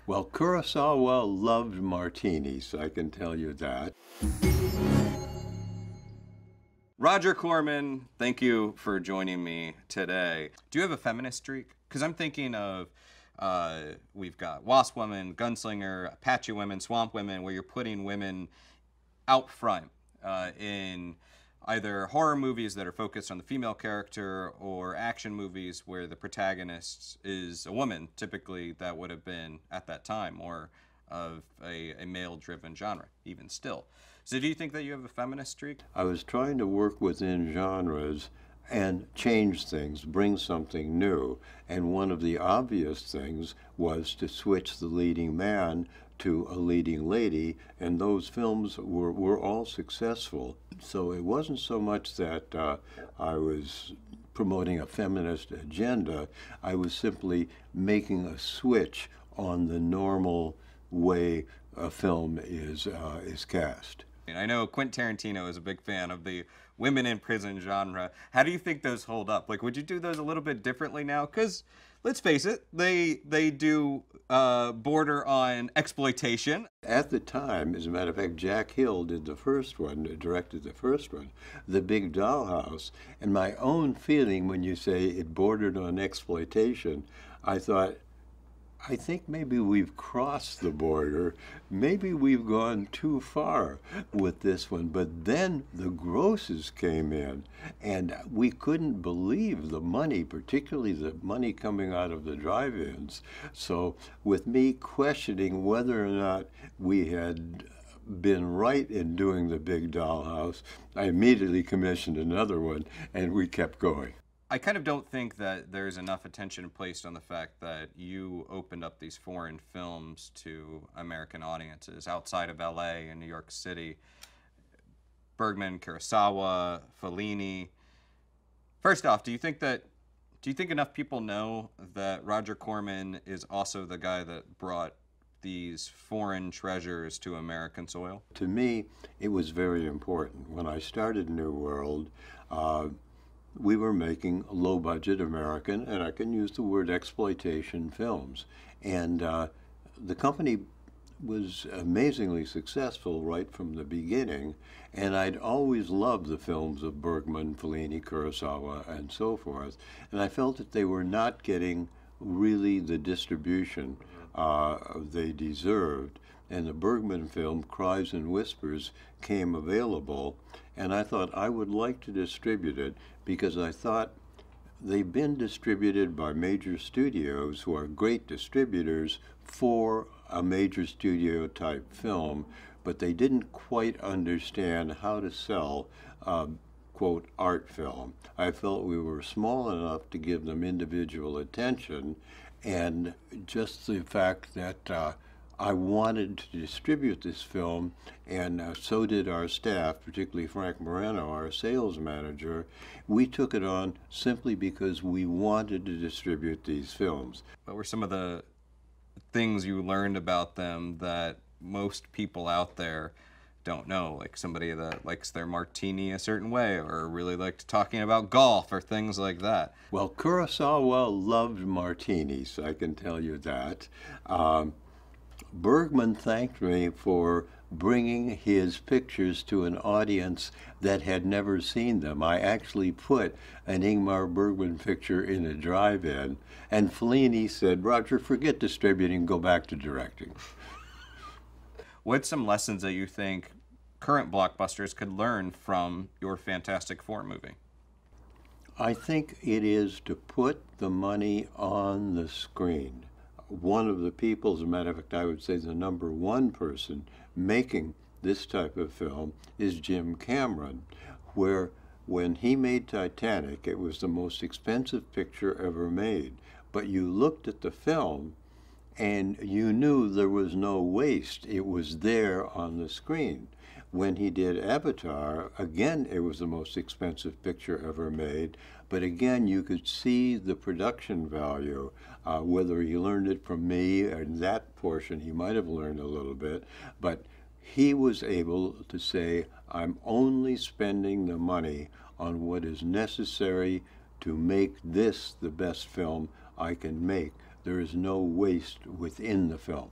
Well, Kurosawa loved martinis, I can tell you that. Roger Corman, thank you for joining me today. Do you have a feminist streak? Because I'm thinking of, we've got Wasp Women, Gunslinger, Apache Women, Swamp Women, where you're putting women out front in either horror movies that are focused on the female character or action movies where the protagonist is a woman, typically that would have been, at that time, more of a male-driven genre, even still. So do you think that you have a feminist streak? I was trying to work within genres and change things, bring something new. And one of the obvious things was to switch the leading man to a leading lady, and those films were all successful. So it wasn't so much that I was promoting a feminist agenda. I was simply making a switch on the normal way a film is cast. I know Quentin Tarantino is a big fan of the women in prison genre. How do you think those hold up? Like, would you do those a little bit differently now? Because, let's face it, they do border on exploitation. At the time, as a matter of fact, Jack Hill did the first one, directed the first one, The Big Dollhouse. And my own feeling when you say it bordered on exploitation, I thought, I think maybe we've crossed the border. Maybe we've gone too far with this one. But then the grosses came in, and we couldn't believe the money, particularly the money coming out of the drive-ins. So with me questioning whether or not we had been right in doing The Big Dollhouse, I immediately commissioned another one, and we kept going. I kind of don't think that there's enough attention placed on the fact that you opened up these foreign films to American audiences outside of LA and New York City. Bergman, Kurosawa, Fellini. First off, do you think enough people know that Roger Corman is also the guy that brought these foreign treasures to American soil? To me, it was very important. When I started New World, we were making low-budget American, and I can use the word exploitation films. And the company was amazingly successful right from the beginning, and I'd always loved the films of Bergman, Fellini, Kurosawa, and so forth. And I felt that they were not getting really the distribution they deserved. And the Bergman film, Cries and Whispers, came available, and I thought I would like to distribute it because I thought they've been distributed by major studios who are great distributors for a major studio type film, but they didn't quite understand how to sell quote, art film. I felt we were small enough to give them individual attention, and just the fact that I wanted to distribute this film, and so did our staff, particularly Frank Moreno, our sales manager. We took it on simply because we wanted to distribute these films. What were some of the things you learned about them that most people out there don't know? Like somebody that likes their martini a certain way, or really liked talking about golf, or things like that. Well, Kurosawa loved martinis, I can tell you that. Bergman thanked me for bringing his pictures to an audience that had never seen them. I actually put an Ingmar Bergman picture in a drive-in, and Fellini said, Roger, forget distributing, go back to directing. What's some lessons that you think current blockbusters could learn from your Fantastic Four movie? I think it is to put the money on the screen. One of the people, as a matter of fact, I would say the number one person making this type of film is Jim Cameron, where when he made Titanic, it was the most expensive picture ever made. But you looked at the film and you knew there was no waste. It was there on the screen. When he did Avatar, again, it was the most expensive picture ever made, but again, you could see the production value. Whether he learned it from me, or in that portion he might have learned a little bit, but he was able to say, I'm only spending the money on what is necessary to make this the best film I can make There is no waste within the film.